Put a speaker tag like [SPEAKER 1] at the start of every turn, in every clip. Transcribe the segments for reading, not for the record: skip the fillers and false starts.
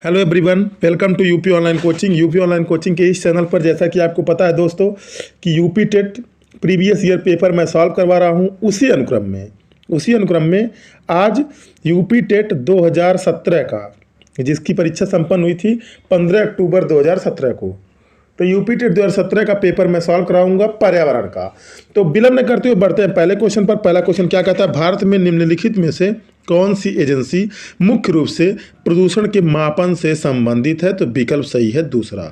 [SPEAKER 1] Hello everyone, welcome to UP online coaching. UP online coaching के इस channel पर जैसा कि आपको पता है दोस्तों कि UP TET previous year paper मैं सॉल्व करवा रहा हूं। उसी अनुक्रम में आज यूपी टेट 2017 का, जिसकी परीक्षा संपन्न हुई थी 15 अक्टूबर 2017 को, तो यूपी टेट 2017 का पेपर मैं सॉल्व कराऊंगा पर्यावरण का। तो विलंब न करते हुए बढ़ते हैं पहले क्वेश्चन पर। पहला क्वेश्चन क्या कहता है, भारत में निम्नलिखित में से कौन सी एजेंसी मुख्य रूप से प्रदूषण के मापन से संबंधित है? तो विकल्प सही है दूसरा,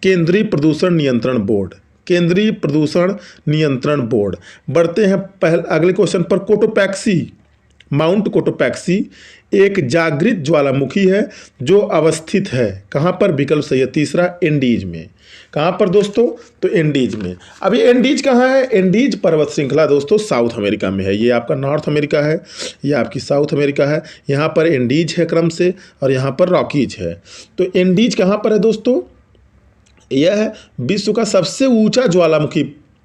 [SPEAKER 1] केंद्रीय प्रदूषण नियंत्रण बोर्ड। केंद्रीय प्रदूषण नियंत्रण बोर्ड। बढ़ते हैं अगले क्वेश्चन पर। कोटोपैक्सी, माउंट कोटोपैक्सी एक जागृत ज्वालामुखी है जो अवस्थित है कहाँ पर? विकल्प सही है तीसरा, एंडीज में। कहाँ पर दोस्तों? तो एंडीज में। अभी एंडीज कहाँ है? एंडीज पर्वत श्रृंखला दोस्तों साउथ अमेरिका में है। ये आपका नॉर्थ अमेरिका है, ये आपकी साउथ अमेरिका है। यहाँ पर एंडीज है क्रम से, और यहाँ पर रॉकीज है। तो एंडीज कहाँ पर है दोस्तों? यह विश्व का सबसे ऊंचा ज्वालामुखी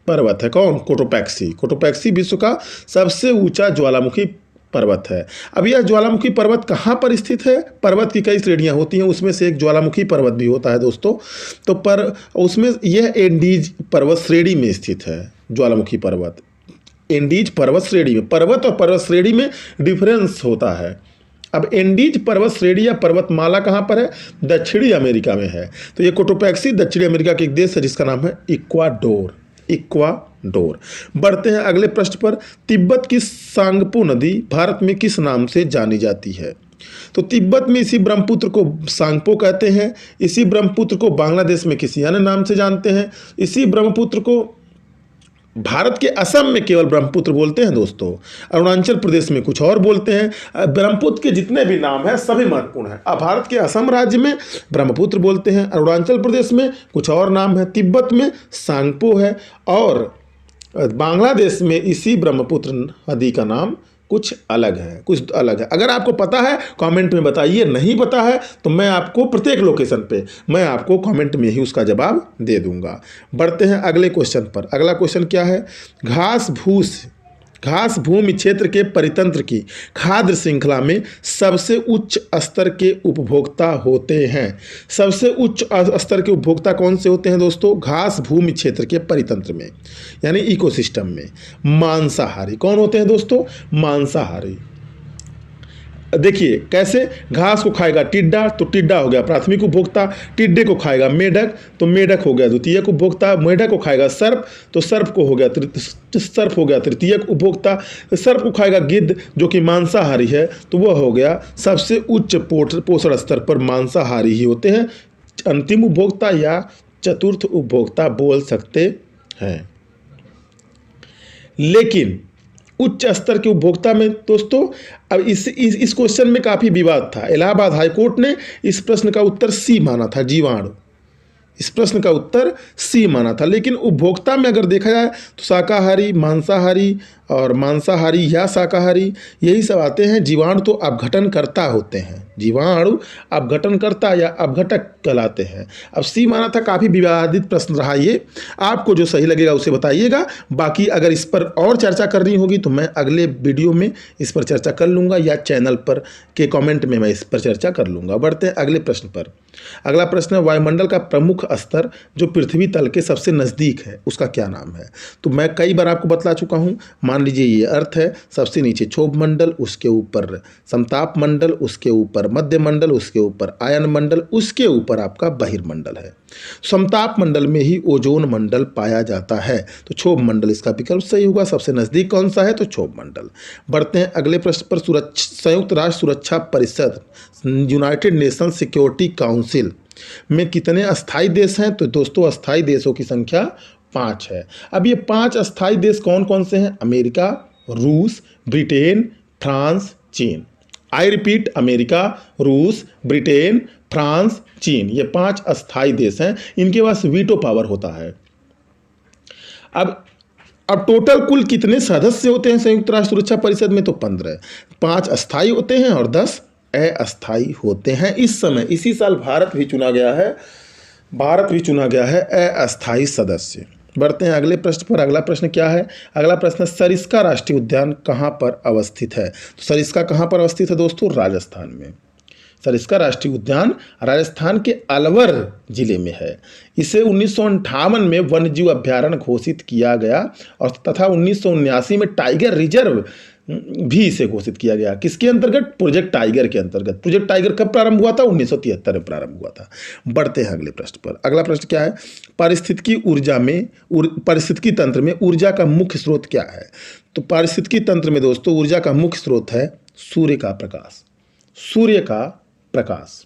[SPEAKER 1] पर्वत है। कौन? कोटोपैक्सी। कोटोपैक्सी विश्व का सबसे ऊंचा ज्वालामुखी पर्वत है। अब यह ज्वालामुखी पर्वत कहाँ पर स्थित है? पर्वत की कई श्रेणियाँ होती हैं, उसमें से एक ज्वालामुखी पर्वत भी होता है दोस्तों। तो पर उसमें यह एंडीज पर्वत श्रेणी में स्थित है। ज्वालामुखी पर्वत एंडीज पर्वत श्रेणी में, पर्वत और पर्वत श्रेणी में डिफरेंस होता है। अब एंडीज पर्वत श्रेणी या पर्वतमाला कहाँ पर है? दक्षिणी अमेरिका में है। तो ये कोटोपैक्सी दक्षिणी अमेरिका के एक देश है जिसका नाम है इक्वाडोर। इक्वाडोर। बढ़ते हैं अगले प्रश्न पर। तिब्बत की सांगपो नदी भारत में किस नाम से जानी जाती है? तो तिब्बत में इसी ब्रह्मपुत्र को सांगपो कहते हैं। इसी ब्रह्मपुत्र को बांग्लादेश में किसी अन्य नाम से जानते हैं। इसी ब्रह्मपुत्र को भारत के असम में केवल ब्रह्मपुत्र बोलते हैं दोस्तों। अरुणाचल प्रदेश में कुछ और बोलते हैं। ब्रह्मपुत्र के जितने भी नाम हैं सभी महत्वपूर्ण हैं। अब भारत के असम राज्य में ब्रह्मपुत्र बोलते हैं, अरुणाचल प्रदेश में कुछ और नाम है, तिब्बत में सांगपो है, और बांग्लादेश में इसी ब्रह्मपुत्र नदी का नाम कुछ अलग है, कुछ अलग है। अगर आपको पता है कमेंट में बताइए, नहीं पता है तो मैं आपको प्रत्येक लोकेशन पे मैं आपको कमेंट में ही उसका जवाब दे दूंगा। बढ़ते हैं अगले क्वेश्चन पर। अगला क्वेश्चन क्या है? घास भूमि क्षेत्र के परितंत्र की खाद्य श्रृंखला में सबसे उच्च स्तर के उपभोक्ता होते हैं। सबसे उच्च स्तर के उपभोक्ता कौन से होते हैं दोस्तों? घास भूमि क्षेत्र के परितंत्र में, यानी इकोसिस्टम में मांसाहारी कौन होते हैं दोस्तों? मांसाहारी। देखिए कैसे, घास को खाएगा टिड्डा तो टिड्डा हो गया प्राथमिक उपभोक्ता, टिड्डे को खाएगा मेढक तो मेढक हो गया द्वितीयक उपभोक्ता, मेढक को खाएगा सर्प तो सर्प हो गया तृतीयक उपभोक्ता, सर्प को खाएगा गिद्ध जो कि मांसाहारी है तो वह हो गया सबसे उच्च पोषण स्तर पर मांसाहारी ही होते हैं। अंतिम उपभोक्ता या चतुर्थ उपभोक्ता बोल सकते हैं। लेकिन उच्च स्तर के उपभोक्ता में दोस्तों, अब इस क्वेश्चन में काफ़ी विवाद था। इलाहाबाद हाईकोर्ट ने इस प्रश्न का उत्तर सी माना था, जीवाणु। इस प्रश्न का उत्तर सी माना था। लेकिन उपभोक्ता में अगर देखा जाए तो शाकाहारी, मांसाहारी और मांसाहारी या शाकाहारी यही सब आते हैं। जीवाणु तो अपघटनकर्ता होते हैं, जीवाणु अपघटनकर्ता या अपघटक कहलाते हैं। अब सी माना था, काफ़ी विवादित प्रश्न रहा ये। आपको जो सही लगेगा उसे बताइएगा। बाकी अगर इस पर और चर्चा करनी होगी तो मैं अगले वीडियो में इस पर चर्चा कर लूँगा, या चैनल पर के कमेंट में मैं इस पर चर्चा कर लूँगा। बढ़ते हैं अगले प्रश्न पर। अगला प्रश्न है, वायुमंडल का प्रमुख स्तर जो पृथ्वी तल के सबसे नज़दीक है उसका क्या नाम है? तो मैं कई बार आपको बतला चुका हूँ। मान लीजिए ये अर्थ है, सबसे नीचे क्षोभ मंडल, उसके ऊपर समताप मंडल, उसके ऊपर मध्य मंडल, उसके ऊपर आयन मंडल, उसके ऊपर आपका बहिर्मंडल है। समताप मंडल में ही ओजोन मंडल पाया जाता है, तो क्षोभ मंडल इसका विकल्प सही होगा। सबसे नज़दीक कौन सा है? तो क्षोभ मंडल। बढ़ते हैं अगले प्रश्न पर। संयुक्त राष्ट्र सुरक्षा परिषद, यूनाइटेड नेशन सिक्योरिटी काउंसिल में कितने अस्थायी देश हैं? तो दोस्तों अस्थायी देशों की संख्या 5 है। अब ये 5 अस्थायी देश कौन कौन से हैं? अमेरिका, रूस, ब्रिटेन, फ्रांस, चीन। आई रिपीट, अमेरिका, रूस, ब्रिटेन, फ्रांस, चीन, ये 5 अस्थायी देश हैं। इनके पास वीटो पावर होता है। अब टोटल कुल कितने सदस्य होते हैं संयुक्त राष्ट्र सुरक्षा परिषद में? तो 15। 5 अस्थायी होते हैं और 10 अस्थायी होते हैं। इस समय इसी साल भारत भी चुना गया है अस्थायी सदस्य। बढ़ते हैं अगले प्रश्न पर। अगला प्रश्न क्या है? अगला प्रश्न, सरिस्का राष्ट्रीय उद्यान कहाँ पर अवस्थित है? तो सरिस्का कहाँ पर अवस्थित है दोस्तों? राजस्थान में। सर इसका राष्ट्रीय उद्यान राजस्थान के अलवर जिले में है। इसे 1958 में वन्यजीव अभ्यारण्य घोषित किया गया और तथा 1979 में टाइगर रिजर्व भी इसे घोषित किया गया। किसके अंतर्गत? प्रोजेक्ट टाइगर के अंतर्गत। प्रोजेक्ट टाइगर कब प्रारंभ हुआ था? 1973 में प्रारंभ हुआ था। बढ़ते हैं अगले प्रश्न पर। अगला प्रश्न क्या है? पारिस्थितिकी तंत्र में ऊर्जा का मुख्य स्रोत क्या है? तो पारिस्थितिकी तंत्र में दोस्तों ऊर्जा का मुख्य स्रोत है सूर्य का प्रकाश। सूर्य का प्रकाश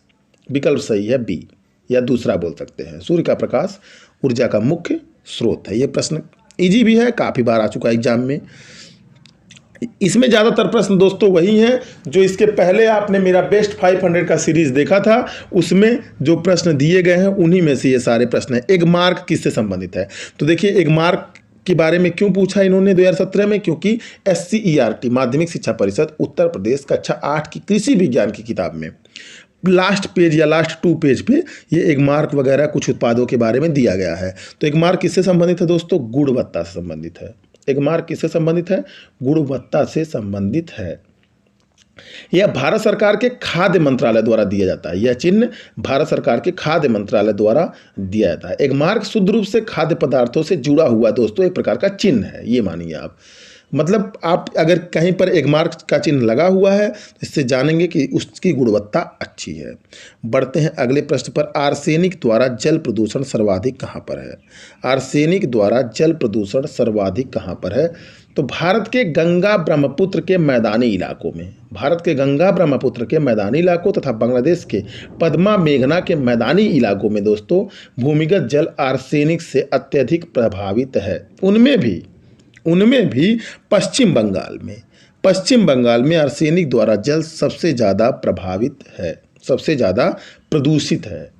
[SPEAKER 1] विकल्प सही है बी, या दूसरा बोल सकते हैं। सूर्य का प्रकाश ऊर्जा का मुख्य स्रोत है। यह प्रश्न इजी भी है, काफ़ी बार आ चुका है एग्जाम में। इसमें ज़्यादातर प्रश्न दोस्तों वही हैं जो इसके पहले आपने मेरा बेस्ट 500 का सीरीज देखा था, उसमें जो प्रश्न दिए गए हैं उन्हीं में से ये सारे प्रश्न हैं। एगमार्क किससे संबंधित है? तो देखिए एगमार्क के बारे में क्यों पूछा इन्होंने 2017 में? क्योंकि SCERT माध्यमिक शिक्षा परिषद उत्तर प्रदेश कक्षा 8 की कृषि विज्ञान की किताब में लास्ट पेज या लास्ट 2 पेज पे ये एगमार्क वगैरह कुछ उत्पादों के बारे में दिया गया है। तो एगमार्क किससे संबंधित है दोस्तों? गुणवत्ता से संबंधित है। एगमार्क किससे संबंधित है? गुणवत्ता से संबंधित है। यह भारत सरकार के खाद्य मंत्रालय द्वारा दिया जाता है। यह चिन्ह भारत सरकार के खाद्य मंत्रालय द्वारा दिया जाता है। एगमार्क शुद्ध रूप से खाद्य पदार्थों से जुड़ा हुआ दोस्तों एक प्रकार का चिन्ह है, ये मानिए आप। मतलब आप अगर कहीं पर एगमार्क का चिन्ह लगा हुआ है तो इससे जानेंगे कि उसकी गुणवत्ता अच्छी है। बढ़ते हैं अगले प्रश्न पर। आर्सेनिक द्वारा जल प्रदूषण सर्वाधिक कहाँ पर है? आर्सेनिक द्वारा जल प्रदूषण सर्वाधिक कहाँ पर है? तो भारत के गंगा ब्रह्मपुत्र के मैदानी इलाकों में। भारत के गंगा ब्रह्मपुत्र के मैदानी इलाकों तथा बांग्लादेश के पद्मा मेघना के मैदानी इलाकों में दोस्तों भूमिगत जल आर्सेनिक से अत्यधिक प्रभावित है। उनमें भी पश्चिम बंगाल में आर्सेनिक द्वारा जल सबसे ज़्यादा प्रभावित है, सबसे ज़्यादा प्रदूषित है।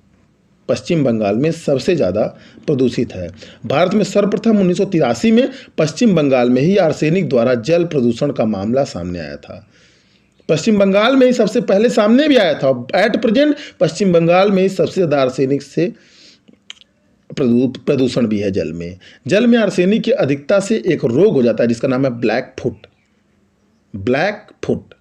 [SPEAKER 1] पश्चिम बंगाल में सबसे ज़्यादा प्रदूषित है। भारत में सर्वप्रथम 1983 में पश्चिम बंगाल में ही आर्सेनिक द्वारा जल प्रदूषण का मामला सामने आया था। पश्चिम बंगाल में ही सबसे पहले सामने भी आया था। एट प्रेजेंट पश्चिम बंगाल में ही सबसे ज़्यादा आर्सेनिक से प्रदूषण भी है। जल में आर्सेनिक की अधिकता से एक रोग हो जाता है जिसका नाम है ब्लैक फुट।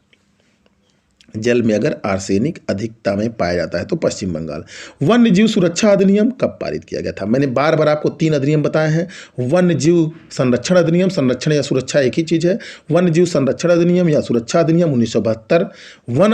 [SPEAKER 1] जल में अगर आर्सेनिक अधिकता में पाया जाता है तो पश्चिम बंगाल। वन्य जीव सुरक्षा अधिनियम कब पारित किया गया था? मैंने बार बार आपको 3 अधिनियम बताए हैं। वन्य जीव संरक्षण अधिनियम, संरक्षण या सुरक्षा एक ही चीज़ है। वन्य जीव संरक्षण अधिनियम या सुरक्षा अधिनियम 1972, वन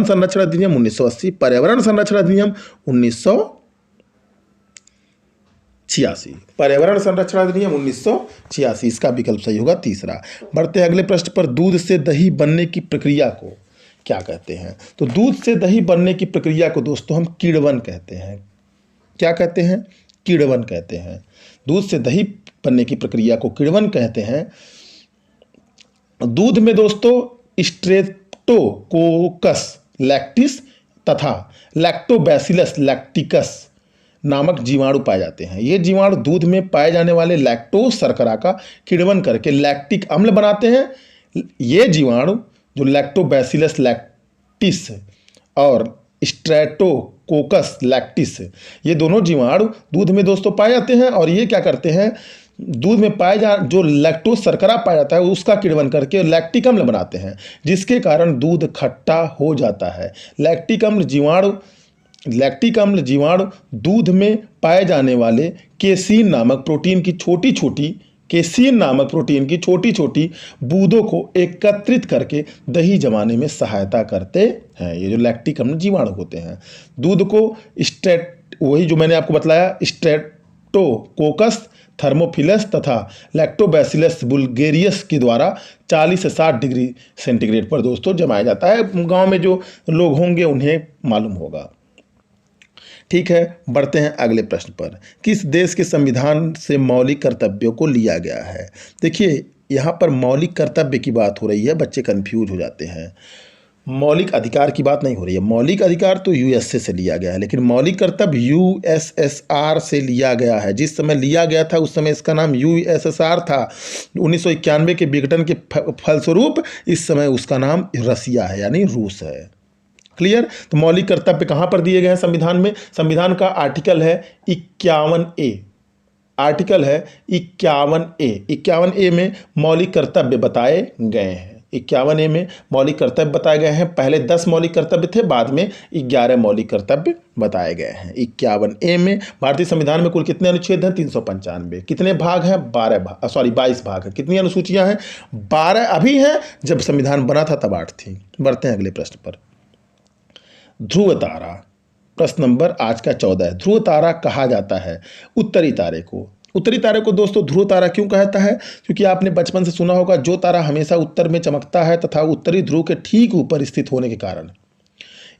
[SPEAKER 1] संरक्षण अधिनियम 1980, पर्यावरण संरक्षण अधिनियम 1986। पर्यावरण संरक्षण अधिनियम 1986, इसका विकल्प सही होगा तीसरा। बढ़ते हैं अगले प्रश्न पर। दूध से दही बनने की प्रक्रिया को क्या कहते हैं? तो दूध से दही बनने की प्रक्रिया को दोस्तों हम किण्वन कहते हैं। क्या कहते हैं? किण्वन कहते हैं। दूध से दही बनने की प्रक्रिया को किण्वन कहते हैं। दूध में दोस्तों स्ट्रेप्टोकोकस लैक्टिस तथा लैक्टोबैसिलस लैक्टिकस नामक जीवाणु पाए जाते हैं। ये जीवाणु दूध में पाए जाने वाले लैक्टोज शर्करा का किण्वन करके लैक्टिक अम्ल बनाते हैं। ये जीवाणु जो लैक्टोबैसिलस लैक्टिस और स्ट्रेप्टोकोकस लैक्टिस, ये दोनों जीवाणु दूध में दोस्तों पाए जाते हैं और ये क्या करते हैं? दूध में जो लैक्टोज शर्करा पाया जाता है उसका किण्वन करके लैक्टिक अम्ल बनाते हैं, जिसके कारण दूध खट्टा हो जाता है। लैक्टिक अम्ल जीवाणु दूध में पाए जाने वाले केसीन नामक प्रोटीन की छोटी छोटी बूंदों को एकत्रित करके दही जमाने में सहायता करते हैं। ये जो लैक्टिक अम्ल जीवाणु होते हैं, दूध को वही जो मैंने आपको बताया स्ट्रेप्टोकोकस थर्मोफिलस तथा लैक्टोबैसिलस बुल्गेरियस के द्वारा 40 से 60 डिग्री सेंटीग्रेड पर दोस्तों जमाया जाता है। गांव में जो लोग होंगे उन्हें मालूम होगा। ठीक है, बढ़ते हैं अगले प्रश्न पर। किस देश के संविधान से मौलिक कर्तव्यों को लिया गया है? देखिए यहाँ पर मौलिक कर्तव्य की बात हो रही है, बच्चे कंफ्यूज हो जाते हैं। मौलिक अधिकार की बात नहीं हो रही है। मौलिक अधिकार तो यूएसए से लिया गया है, लेकिन मौलिक कर्तव्य यूएसएसआर से लिया गया है। जिस समय लिया गया था उस समय इसका नाम यूएसएसआर था। 1991 के विघटन के फलस्वरूप इस समय उसका नाम रसिया है, यानी रूस है। क्लियर? तो मौलिक कर्तव्य कहाँ पर दिए गए हैं संविधान में? संविधान का आर्टिकल है 51A। आर्टिकल है 51A। 51A में मौलिक कर्तव्य बताए गए हैं। 51A में मौलिक कर्तव्य बताए गए हैं। पहले 10 मौलिक कर्तव्य थे, बाद में 11 मौलिक कर्तव्य बताए गए हैं। 51A में भारतीय संविधान में कुल कितने अनुच्छेद हैं? 395। कितने भाग हैं? 22 भाग हैं। कितनी अनुसूचियां हैं? 12 अभी हैं, जब संविधान बना था तब 8 थी। बढ़ते हैं अगले प्रश्न पर। ध्रुव तारा, प्रश्न नंबर आज का 14 है। ध्रुव तारा कहा जाता है उत्तरी तारे को। उत्तरी तारे को दोस्तों ध्रुव तारा क्यों कहता है? क्योंकि आपने बचपन से सुना होगा, जो तारा हमेशा उत्तर में चमकता है तथा उत्तरी ध्रुव के ठीक ऊपर स्थित होने के कारण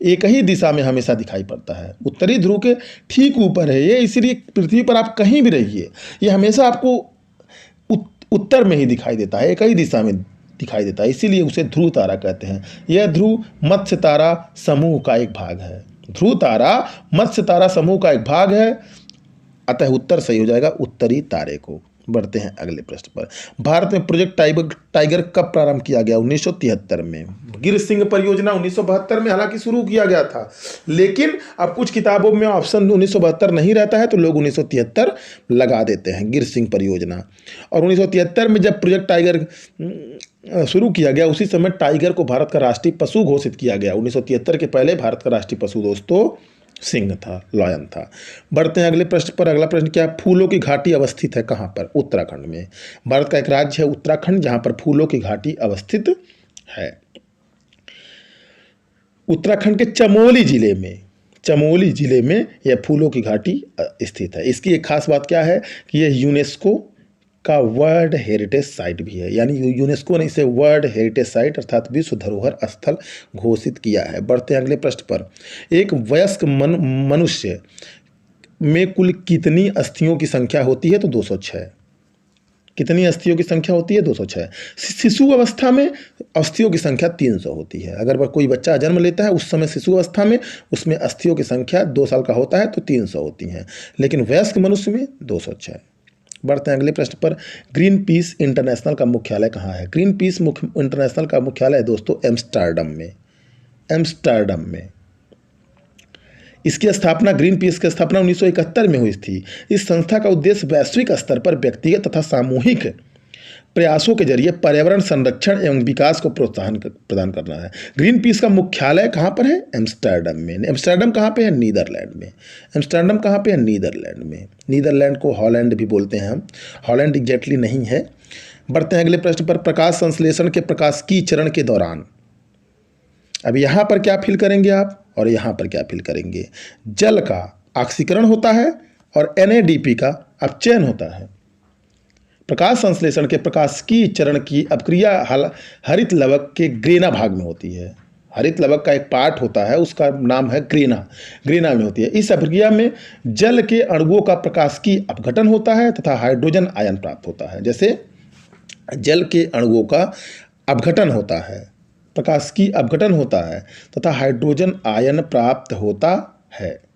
[SPEAKER 1] एक ही दिशा में हमेशा दिखाई पड़ता है। उत्तरी ध्रुव के ठीक ऊपर है ये, इसीलिए पृथ्वी पर आप कहीं भी रहिए, ये हमेशा आपको उत्तर में ही दिखाई देता है, एक ही दिशा में दिखाई देता है, इसीलिए उसे ध्रुव तारा कहते हैं। यह ध्रुव मत्स्य तारा समूह का एक भाग है। ध्रुव तारा मत्स्य तारा समूह का एक भाग है, अतः उत्तर सही हो जाएगा उत्तरी तारे को। बढ़ते हैं अगले प्रश्न पर। भारत में प्रोजेक्ट टाइगर कब प्रारंभ किया गया? 1973 में। गिर सिंह परियोजना 1972 में हालांकि शुरू किया गया था, लेकिन अब कुछ किताबों में ऑप्शन 1972 नहीं रहता है तो लोग 1973 लगा देते हैं, गिर सिंह परियोजना। और 1973 में जब प्रोजेक्ट टाइगर शुरू किया गया, उसी समय टाइगर को भारत का राष्ट्रीय पशु घोषित किया गया। 1973 के पहले भारत का राष्ट्रीय पशु दोस्तों सिंह था, लॉयन था। बढ़ते हैं अगले प्रश्न पर। अगला प्रश्न क्या है? फूलों की घाटी अवस्थित है कहाँ पर? उत्तराखंड में। भारत का एक राज्य है उत्तराखंड, जहाँ पर फूलों की घाटी अवस्थित है। उत्तराखंड के चमोली जिले में यह फूलों की घाटी स्थित है। इसकी एक खास बात क्या है कि यह यूनेस्को का वर्ल्ड हेरिटेज साइट भी है, यानी यूनेस्को ने इसे वर्ल्ड हेरिटेज साइट अर्थात विश्व धरोहर स्थल घोषित किया है। बढ़ते हैं अगले प्रश्न पर। एक वयस्क मनुष्य में कुल कितनी अस्थियों की संख्या होती है? तो 206। कितनी अस्थियों की संख्या होती है? 206। शिशु अवस्था में अस्थियों की संख्या 300 होती है। अगर वह कोई बच्चा जन्म लेता है उस समय शिशु अवस्था में, उसमें अस्थियों की संख्या 2 साल का होता है तो 300 होती हैं, लेकिन वयस्क मनुष्य में 206। बढ़ते हैं अगले प्रश्न पर। ग्रीन पीस इंटरनेशनल का मुख्यालय कहाँ है? ग्रीन पीस इंटरनेशनल का मुख्यालय है दोस्तों एम्स्टर्डम में। इसकी स्थापना, ग्रीन पीस की स्थापना 1971 में हुई थी। इस संस्था का उद्देश्य वैश्विक स्तर पर व्यक्तिगत तथा सामूहिक प्रयासों के जरिए पर्यावरण संरक्षण एवं विकास को प्रोत्साहन प्रदान करना है। ग्रीन पीस का मुख्यालय कहाँ पर है? एम्स्टर्डम में। एम्स्टर्डम कहाँ पे है? नीदरलैंड में। एम्स्टर्डम कहाँ पे है? नीदरलैंड में। नीदरलैंड को हॉलैंड भी बोलते हैं हम, हॉलैंड एग्जैक्टली नहीं है। बढ़ते हैं अगले प्रश्न पर। प्रकाश संश्लेषण के प्रकाशिकी चरण के दौरान, अब यहाँ पर क्या फील करेंगे आप और यहाँ पर क्या फील करेंगे? जल का ऑक्सीकरण होता है और NADP का अपचयन होता है। प्रकाश संश्लेषण के प्रकाशिकी चरण की अपक्रिया हरित लवक के ग्रेना भाग में होती है। हरित लवक का एक पार्ट होता है, उसका नाम है ग्रेना में होती है। इस अभिक्रिया में जल के अणुओं का प्रकाशिकी अपघटन होता है तथा हाइड्रोजन आयन प्राप्त होता है। जैसे जल के अणुओं का अपघटन होता है, प्रकाशिकी अपघटन होता है तथा हाइड्रोजन आयन प्राप्त होता है,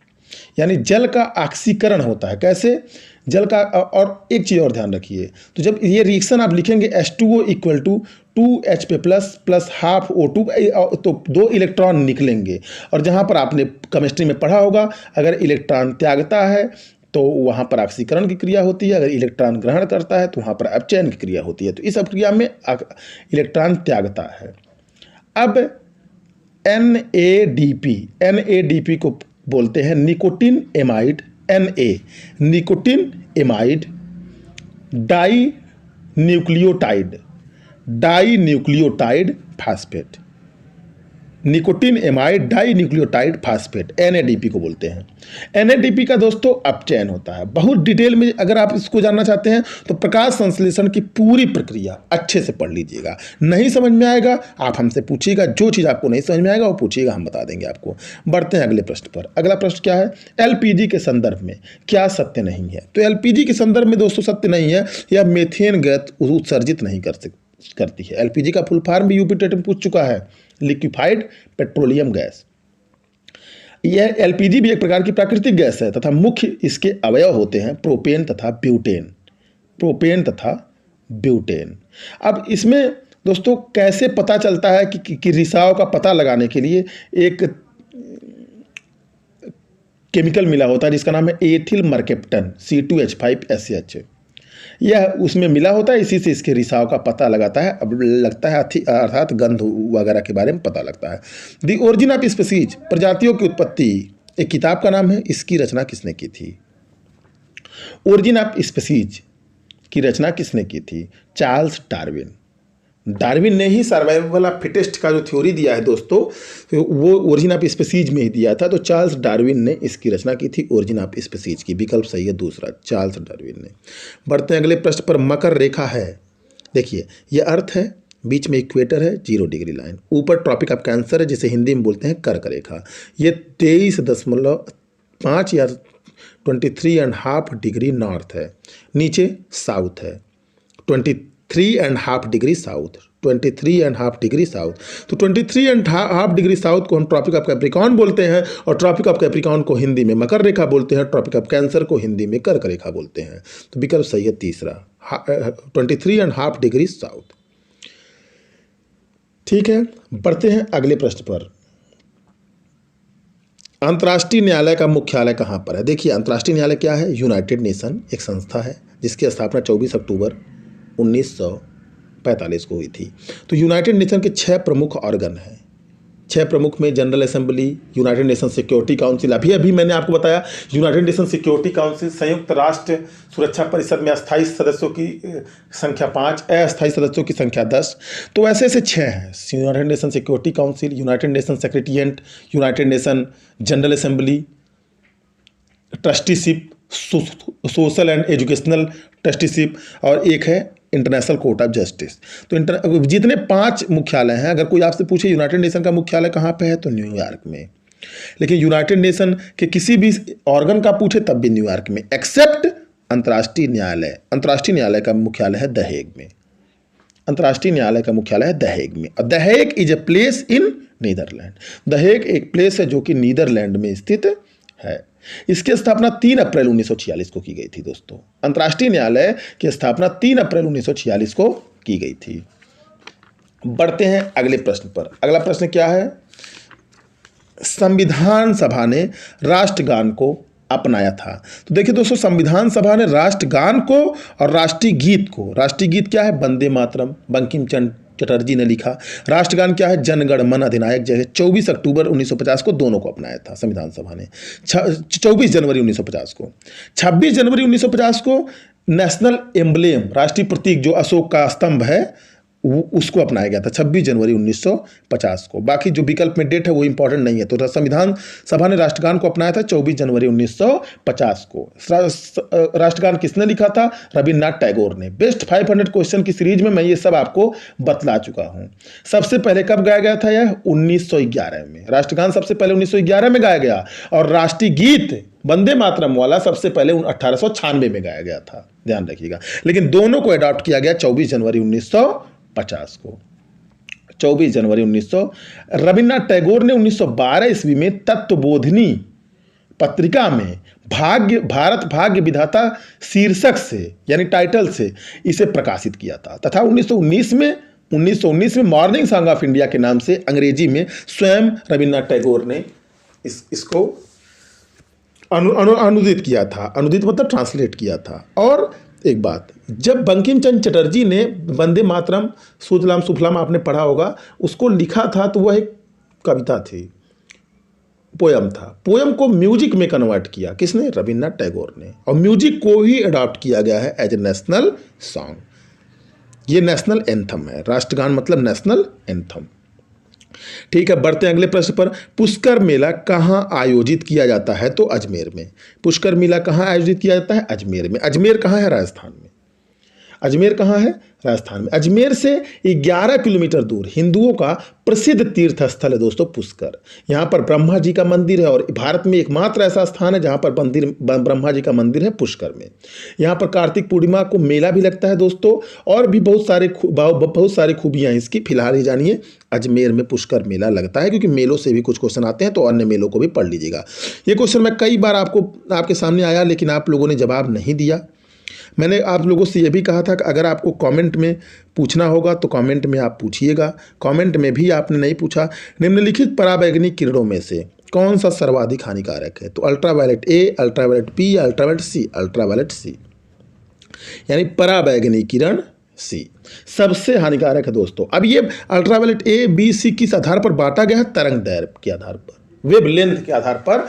[SPEAKER 1] यानी जल का ऑक्सीकरण होता है। कैसे? जल का, और एक चीज़ और ध्यान रखिए, तो जब ये रिएक्शन आप लिखेंगे H2O equal to 2HP plus half O2, तो 2 इलेक्ट्रॉन निकलेंगे। और जहाँ पर आपने केमिस्ट्री में पढ़ा होगा, अगर इलेक्ट्रॉन त्यागता है तो वहाँ पर ऑक्सीकरण की क्रिया होती है, अगर इलेक्ट्रॉन ग्रहण करता है तो वहाँ पर अपचयन की क्रिया होती है। तो इस क्रिया में इलेक्ट्रॉन त्यागता है। अब NADP को बोलते हैं nicotine amide, nicotine amide di nucleotide phosphate. Nicotine amide di nucleotide phosphate NADP को बोलते हैं। NADP का दोस्तों अपचयन होता है। बहुत डिटेल में अगर आप इसको जानना चाहते हैं तो प्रकाश संश्लेषण की पूरी प्रक्रिया अच्छे से पढ़ लीजिएगा। नहीं समझ में आएगा आप हमसे पूछिएगा, जो चीज़ आपको नहीं समझ में आएगा वो पूछिएगा, हम बता देंगे आपको। बढ़ते हैं अगले प्रश्न पर। अगला प्रश्न क्या है? LPG के संदर्भ में क्या सत्य नहीं है? तो LPG के संदर्भ में दोस्तों सत्य नहीं है, यह मीथेन गैस उत्सर्जित नहीं करती है। LPG का फुल फॉर्म भी यूपी टेट में पूछ चुका है, लिक्विफाइड पेट्रोलियम गैस। यह LPG भी एक प्रकार की प्राकृतिक गैस है तथा मुख्य इसके अवयव होते हैं प्रोपेन तथा ब्यूटेन। अब इसमें दोस्तों कैसे पता चलता है कि रिसाव का पता लगाने के लिए एक केमिकल मिला होता है जिसका नाम है एथिल मर्केप्टन C2H5SH। यह उसमें मिला होता है, इसी से इसके रिसाव का पता लगाता है, अब लगता है अर्थात गंध वगैरह के बारे में पता लगता है। द ओरिजिन ऑफ स्पीसीज, प्रजातियों की उत्पत्ति, एक किताब का नाम है, इसकी रचना किसने की थी? ओरिजिन ऑफ स्पीसीज की रचना किसने की थी? Charles Darwin. डार्विन ने ही सर्वाइवल ऑफ फिटेस्ट का जो थ्योरी दिया है दोस्तों, वो ओरिजिन ऑफ स्पीसीज में ही दिया था। तो चार्ल्स डार्विन ने इसकी रचना की थी, ओरिजिन ऑफ स्पीसीज की। विकल्प सही है दूसरा, चार्ल्स डार्विन ने। बढ़ते हैं अगले प्रश्न पर। मकर रेखा है, देखिए ये अर्थ है, बीच में इक्वेटर है, 0 डिग्री लाइन, ऊपर ट्रॉपिक ऑफ कैंसर है जिसे हिंदी में बोलते हैं कर्क रेखा। ये 23.5 या 23.5 डिग्री नॉर्थ है, नीचे साउथ है, 23.5 डिग्री साउथ, 23.5 डिग्री साउथ। तो 23.5 डिग्री साउथ को हम ट्रॉपिक ऑफ कैप्रिकॉर्न बोलते हैं, और ट्रॉपिक ऑफ कैप्रिकॉर्न को हिंदी में मकर रेखा बोलते हैं, ट्रॉपिक ऑफ कैंसर को हिंदी में कर्क रेखा बोलते हैं। तो विकल्प सही है तीसरा, 23.5 डिग्री साउथ। ठीक है, बढ़ते हैं अगले प्रश्न पर। अंतर्राष्ट्रीय न्यायालय का मुख्यालय कहाँ पर है? देखिए अंतर्राष्ट्रीय न्यायालय क्या है? यूनाइटेड नेशन एक संस्था है जिसकी स्थापना 24 अक्टूबर 1945 को हुई थी। तो यूनाइटेड नेशन के 6 प्रमुख ऑर्गन हैं। 6 प्रमुख में general assembly, United nation security council, अभी मैंने आपको बताया यूनाइटेड नेशन सिक्योरिटी काउंसिल, संयुक्त राष्ट्र सुरक्षा परिषद में अस्थायी सदस्यों की संख्या 5, अस्थायी सदस्यों की संख्या 10। तो ऐसे ऐसे 6 हैं, United nation security council, United nation secretariat, United nation general assembly, trusteeship, social and educational trusteeship, और एक है इंटरनेशनल कोर्ट ऑफ जस्टिस। तो जितने 5 मुख्यालय हैं, अगर कोई आपसे पूछे यूनाइटेड नेशन का मुख्यालय कहाँ पे है, तो न्यूयॉर्क में। लेकिन यूनाइटेड नेशन के किसी भी ऑर्गन का पूछे तब भी न्यूयॉर्क में, एक्सेप्ट अंतर्राष्ट्रीय न्यायालय। अंतर्राष्ट्रीय न्यायालय का मुख्यालय है द हेग में। अंतर्राष्ट्रीय न्यायालय का मुख्यालय है द हेग में। The Hague is a place in Netherlands. The Hague एक प्लेस है जो कि नीदरलैंड में स्थित है। इसकी स्थापना 3 अप्रैल 1946 को की गई थी दोस्तों। अंतर्राष्ट्रीय न्यायालय की स्थापना 3 अप्रैल 1946 को की गई थी। बढ़ते हैं अगले प्रश्न पर। अगला प्रश्न क्या है? संविधान सभा ने राष्ट्रगान को अपनाया था। तो देखिए दोस्तों, संविधान सभा ने राष्ट्रगान को और राष्ट्रीय गीत को, राष्ट्रीय गीत क्या है? वंदे मातरम, बंकिम चंद्र चटर्जी ने लिखा। राष्ट्रगान क्या है? जन गण मन अधिनायक जय। 24 अक्टूबर 1950 को दोनों को अपनाया था संविधान सभा ने। 24 जनवरी 1950 को। 26 जनवरी 1950 को नेशनल एम्बलेम, राष्ट्रीय प्रतीक जो अशोक का स्तंभ है, उसको अपनाया गया था 26 जनवरी 1950 को। बाकी जो विकल्प में डेट है वो इंपॉर्टेंट नहीं है। तो संविधान सभा ने राष्ट्रगान को अपनाया था 24 जनवरी 1950 को। राष्ट्रगान किसने लिखा था? रविन्द्रनाथ टैगोर ने। बेस्ट 500 क्वेश्चन की सीरीज में मैं ये सब आपको बतला चुका हूँ। सबसे पहले कब गाया गया था? यह 1911 में। राष्ट्रगान सबसे पहले 1911 में गाया गया, और राष्ट्रीय गीत वंदे मातरम वाला सबसे पहले 1896 में गाया गया था, ध्यान रखिएगा। लेकिन दोनों को अडॉप्ट किया गया 24 जनवरी 1950 को। 24 जनवरी 1900। रविन्द्रनाथ टैगोर ने 1912 ईस्वी में तत्वबोधिनी पत्रिका में भारत भाग्य विधाता शीर्षक से, यानी टाइटल से इसे प्रकाशित किया था, तथा 1919 में मॉर्निंग सॉन्ग ऑफ इंडिया के नाम से अंग्रेजी में स्वयं रविन्द्रनाथ टैगोर ने इसको अनुदित किया था। अनुदित मतलब ट्रांसलेट किया था। और एक बात, जब बंकिम चंद्र चटर्जी ने वंदे मातरम सुजलाम सुफलाम आपने पढ़ा होगा, उसको लिखा था, तो वह एक कविता थी, पोयम था। पोयम को म्यूजिक में कन्वर्ट किया किसने? रविन्द्रनाथ टैगोर ने। और म्यूजिक को ही अडॉप्ट किया गया है एज ए नेशनल सॉन्ग। ये नेशनल एंथम है। राष्ट्रगान मतलब नेशनल एंथम। ठीक है, बढ़ते हैं अगले प्रश्न पर। पुष्कर मेला कहाँ आयोजित किया जाता है? तो अजमेर में। पुष्कर मेला कहाँ आयोजित किया जाता है? अजमेर में। अजमेर कहाँ है? राजस्थान में। अजमेर कहाँ है? राजस्थान में। अजमेर से 11 किलोमीटर दूर हिंदुओं का प्रसिद्ध तीर्थ स्थल है दोस्तों पुष्कर। यहाँ पर ब्रह्मा जी का मंदिर है, और भारत में एकमात्र ऐसा स्थान है जहाँ पर ब्रह्मा जी का मंदिर है, पुष्कर में। यहाँ पर कार्तिक पूर्णिमा को मेला भी लगता है दोस्तों, और भी बहुत सारी खूबियाँ इसकी। फिलहाल ही जानिए अजमेर में पुष्कर मेला लगता है, क्योंकि मेलों से भी कुछ क्वेश्चन आते हैं, तो अन्य मेलों को भी पढ़ लीजिएगा। ये क्वेश्चन मैं कई बार आपके सामने आया, लेकिन आप लोगों ने जवाब नहीं दिया। मैंने आप लोगों से यह भी कहा था कि अगर आपको कमेंट में पूछना होगा तो कमेंट में आप पूछिएगा। कमेंट में भी आपने नहीं पूछा। निम्नलिखित पराबैंगनी किरणों में से कौन सा सर्वाधिक हानिकारक है? तो ultraviolet A, ultraviolet B, ultraviolet C. Ultraviolet C. यानी पराबैंगनी किरण सी सबसे हानिकारक है दोस्तों। अब ये अल्ट्रावायलेट ए बी सी किस आधार पर बांटा गया है? तरंग दैर्घ्य के आधार पर, वेवलेंथ के आधार पर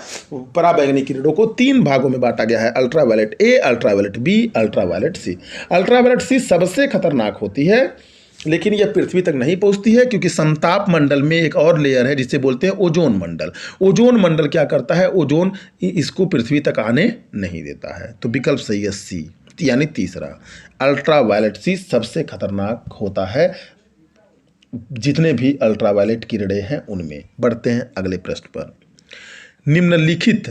[SPEAKER 1] पराबैंगनी किरणों को 3 भागों में बांटा गया है, ultraviolet A, ultraviolet B, ultraviolet C. Ultraviolet C सबसे खतरनाक होती है, लेकिन यह पृथ्वी तक नहीं पहुंचती है, क्योंकि समताप मंडल में एक और लेयर है जिसे बोलते हैं ओजोन मंडल। ओजोन मंडल क्या करता है? ओजोन इसको पृथ्वी तक आने नहीं देता है। तो विकल्प सही है सी, यानी तीसरा, अल्ट्रावायलेट सी सबसे खतरनाक होता है जितने भी अल्ट्रावायलेट किरणें हैं उनमें। बढ़ते हैं अगले प्रश्न पर। निम्नलिखित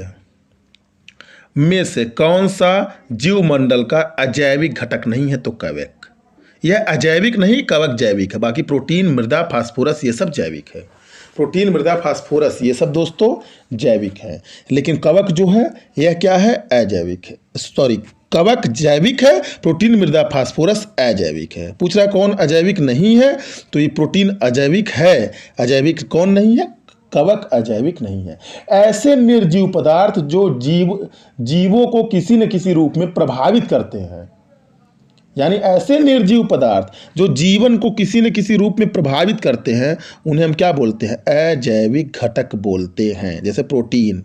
[SPEAKER 1] में से कौन सा जीवमंडल का अजैविक घटक नहीं है? तो कवक। यह अजैविक नहीं, कवक जैविक है। बाकी प्रोटीन, मृदा, फास्फोरस ये सब जैविक है। प्रोटीन, मृदा, फास्फोरस ये सब दोस्तों जैविक है, लेकिन कवक जो है यह क्या है? अजैविक है। सॉरी, कवक जैविक है, प्रोटीन, मृदा, फास्फोरस अजैविक है। पूछ रहा है कौन अजैविक नहीं है? तो ये प्रोटीन अजैविक है। अजैविक कौन नहीं है? कवक अजैविक नहीं है। ऐसे निर्जीव पदार्थ जो जीवों को किसी न किसी रूप में प्रभावित करते हैं, यानी ऐसे निर्जीव पदार्थ जो जीवन को किसी न किसी रूप में प्रभावित करते हैं, उन्हें हम क्या बोलते हैं? अजैविक घटक बोलते हैं। जैसे प्रोटीन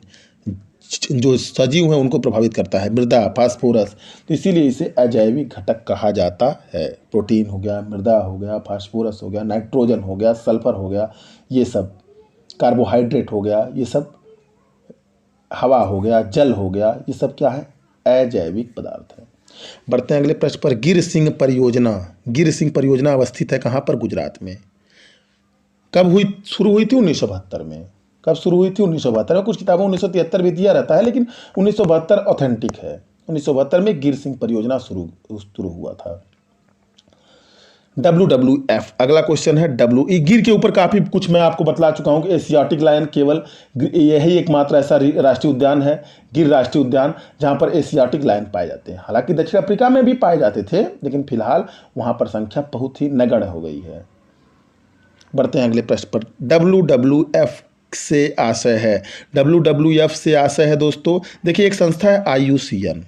[SPEAKER 1] जो सजीव हैं उनको प्रभावित करता है, मृदा, फास्फोरस, तो इसीलिए इसे अजैविक घटक कहा जाता है। प्रोटीन हो गया, मृदा हो गया, फास्फोरस हो गया, नाइट्रोजन हो गया, सल्फर हो गया, ये सब, कार्बोहाइड्रेट हो गया, ये सब, हवा हो गया, जल हो गया, ये सब क्या है? अजैविक पदार्थ है। बढ़ते हैं अगले प्रश्न पर। गिर सिंह परियोजना। गिर सिंह परियोजना अवस्थित है कहाँ पर? गुजरात में। कब हुई? शुरू हुई थी 1972 में। कब शुरू हुई थी? 1972 में। कुछ किताबों 1973 भी दिया रहता है, लेकिन 1972 ऑथेंटिक है। 1972 में गिर सिंह परियोजना शुरू हुआ था। WWF अगला क्वेश्चन है। गिर के ऊपर काफ़ी कुछ मैं आपको बतला चुका हूँ कि एशियाटिक लायन केवल यही एकमात्र ऐसा राष्ट्रीय उद्यान है, गिर राष्ट्रीय उद्यान, जहाँ पर एशियाटिक लायन पाए जाते हैं। हालांकि दक्षिण अफ्रीका में भी पाए जाते थे, लेकिन फिलहाल वहाँ पर संख्या बहुत ही नगण्य हो गई है। बढ़ते हैं अगले प्रश्न पर। WWF से आशय है। WWF से आशय है दोस्तों, देखिए एक संस्था है IUCN,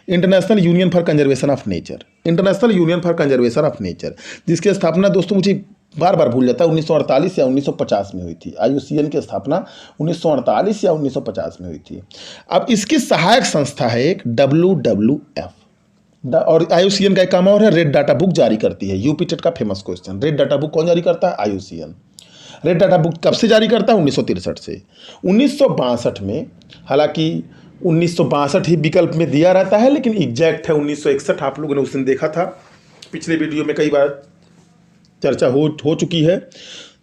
[SPEAKER 1] international union for conservation of nature. International union for conservation of nature, जिसकी स्थापना दोस्तों मुझे बार बार भूल जाता है, 1948 या 1950 में हुई थी। IUCN की स्थापना 1948 या 1950 में हुई थी। अब इसकी सहायक संस्था है एक WWF, और IUCN का एक काम और है, रेड डाटा बुक जारी करती है। यूपी टेट का famous question, red data book कौन जारी करता है? IUCN। रेड डाटा बुक कब से जारी करता है? 1963 से। 1962 में, हालांकि 1962 ही विकल्प में दिया रहता है, लेकिन एग्जैक्ट है 1961। आप लोगों ने उस दिन देखा था, पिछले वीडियो में कई बार चर्चा हो चुकी है।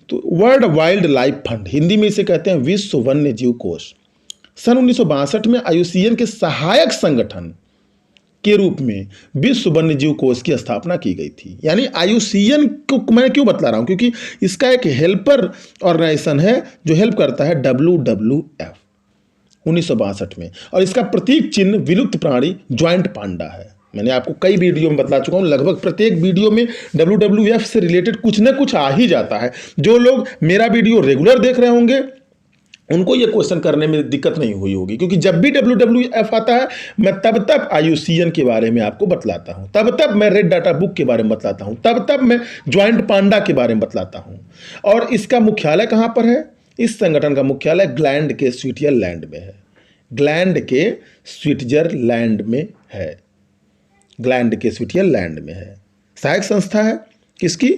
[SPEAKER 1] तो world wild life fund, Hindi में इसे कहते हैं विश्व वन्य जीव कोष, सन 1962 में IUCN के सहायक संगठन के रूप में विश्व वन्य जीव कोष की स्थापना की गई थी। यानी IUCN को मैं क्यों बतला रहा हूं? क्योंकि इसका एक हेल्पर ऑर्गेनाइजेशन है जो हेल्प करता है, WWF, 1962 में। और इसका प्रतीक चिन्ह विलुप्त प्राणी ज्वाइंट पांडा है। मैंने आपको कई वीडियो में बतला चुका हूं, लगभग प्रत्येक वीडियो में WWF से रिलेटेड कुछ ना कुछ आ ही जाता है। जो लोग मेरा वीडियो रेगुलर देख रहे होंगे उनको ये क्वेश्चन करने में दिक्कत नहीं हुई होगी, क्योंकि जब भी WWF आता है मैं तब तब IUCN के बारे में आपको बतलाता हूं, तब तब मैं रेड डाटा बुक के बारे में बतलाता हूं, तब तब मैं ज्वाइंट पांडा के बारे में बतलाता हूं। और इसका मुख्यालय कहां पर है? इस संगठन का मुख्यालय ग्लैंड के स्विट्जरलैंड में है। ग्लैंड के स्विट्जरलैंड में है। ग्लैंड के स्विट्जरलैंड में है। सहायक संस्था है किसकी?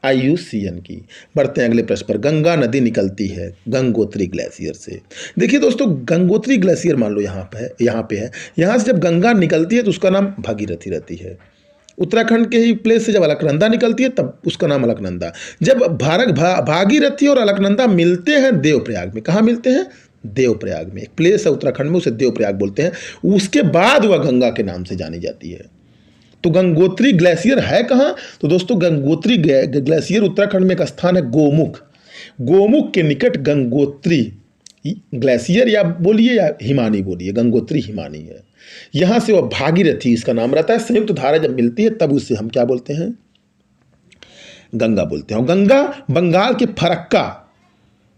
[SPEAKER 1] IUCN की। बढ़ते हैं अगले प्रश्न पर। गंगा नदी निकलती है गंगोत्री ग्लेशियर से। देखिए दोस्तों, गंगोत्री ग्लेशियर मान लो यहाँ पे है। यहाँ से जब गंगा निकलती है तो उसका नाम भागीरथी रहती है। उत्तराखंड के ही प्लेस से जब अलकनंदा निकलती है तब उसका नाम अलकनंदा। जब भागीरथी और अलकनंदा मिलते हैं देवप्रयाग में, कहाँ मिलते हैं? देवप्रयाग में। एक प्लेस है उत्तराखंड में, उसे देवप्रयाग बोलते हैं। उसके बाद वह गंगा के नाम से जानी जाती है। तो गंगोत्री ग्लेशियर है कहाँ? तो दोस्तों गंगोत्री ग्लेशियर उत्तराखंड में एक स्थान है गोमुख। गोमुख के निकट गंगोत्री ग्लेशियर या बोलिए या हिमानी बोलिए, गंगोत्री हिमानी है। यहाँ से वह भागीरथी इसका नाम रहता है। संयुक्त धारा जब मिलती है तब उसे हम क्या बोलते हैं? गंगा बोलते हैं। गंगा बंगाल के फरक्का,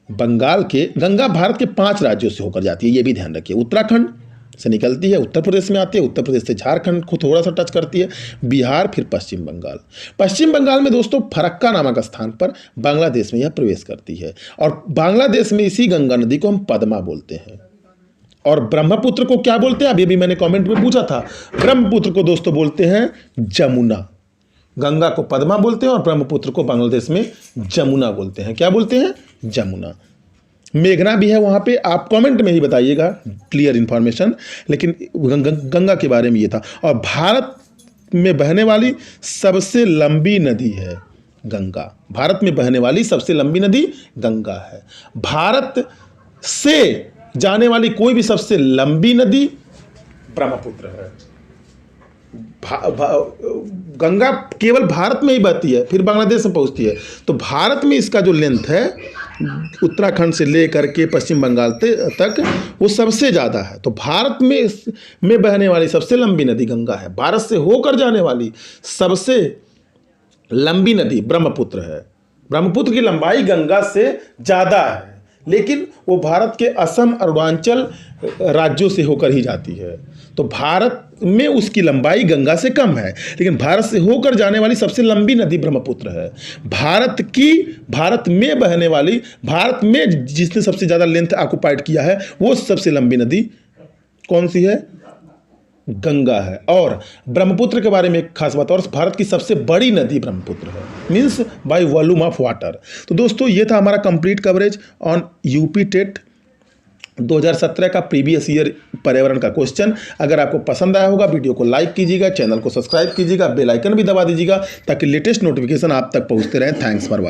[SPEAKER 1] गंगा भारत के 5 राज्यों से होकर जाती है, ये भी ध्यान रखिए। उत्तराखंड, से निकलती है, उत्तर प्रदेश में आती है, उत्तर प्रदेश से झारखंड को थोड़ा सा टच करती है, बिहार, फिर पश्चिम बंगाल। पश्चिम बंगाल में दोस्तों फरक्का नामक स्थान पर बांग्लादेश में यह प्रवेश करती है और बांग्लादेश में इसी गंगा नदी को हम पद्मा बोलते हैं। और ब्रह्मपुत्र को क्या बोलते हैं, अभी भी मैंने कमेंट में पूछा था, ब्रह्मपुत्र को दोस्तों बोलते हैं जमुना। गंगा को पद्मा बोलते हैं और ब्रह्मपुत्र को बांग्लादेश में जमुना बोलते हैं। क्या बोलते हैं? जमुना। मेघना भी है वहाँ पे, आप कमेंट में ही बताइएगा क्लियर इन्फॉर्मेशन, लेकिन गंगा के बारे में ये था। और भारत में बहने वाली सबसे लंबी नदी है गंगा। भारत में बहने वाली सबसे लंबी नदी गंगा है। भारत से जाने वाली कोई भी सबसे लंबी नदी ब्रह्मपुत्र है। गंगा केवल भारत में ही बहती है, फिर बांग्लादेश में पहुंचती है। तो भारत में इसका जो लेंथ है उत्तराखंड से लेकर के पश्चिम बंगाल तक वो सबसे ज़्यादा है। तो भारत में बहने वाली सबसे लंबी नदी गंगा है। भारत से होकर जाने वाली सबसे लंबी नदी ब्रह्मपुत्र है। ब्रह्मपुत्र की लंबाई गंगा से ज़्यादा है, लेकिन वो भारत के असम, अरुणाचल राज्यों से होकर ही जाती है। तो भारत में उसकी लंबाई गंगा से कम है, लेकिन भारत से होकर जाने वाली सबसे लंबी नदी ब्रह्मपुत्र है। भारत में बहने वाली, भारत में जिसने सबसे ज़्यादा लेंथ ऑक्युपाइड किया है, वो सबसे लंबी नदी कौन सी है? गंगा है। और ब्रह्मपुत्र के बारे में एक खास बात, और भारत की सबसे बड़ी नदी ब्रह्मपुत्र है, means by volume of water. तो दोस्तों ये था हमारा complete coverage on UP TET 2017 का प्रीवियस ईयर पर्यावरण का क्वेश्चन। अगर आपको पसंद आया होगा वीडियो को लाइक कीजिएगा, चैनल को सब्सक्राइब कीजिएगा, बेल आइकन भी दबा दीजिएगा ताकि लेटेस्ट नोटिफिकेशन आप तक पहुंचते रहें। Thanks for watching.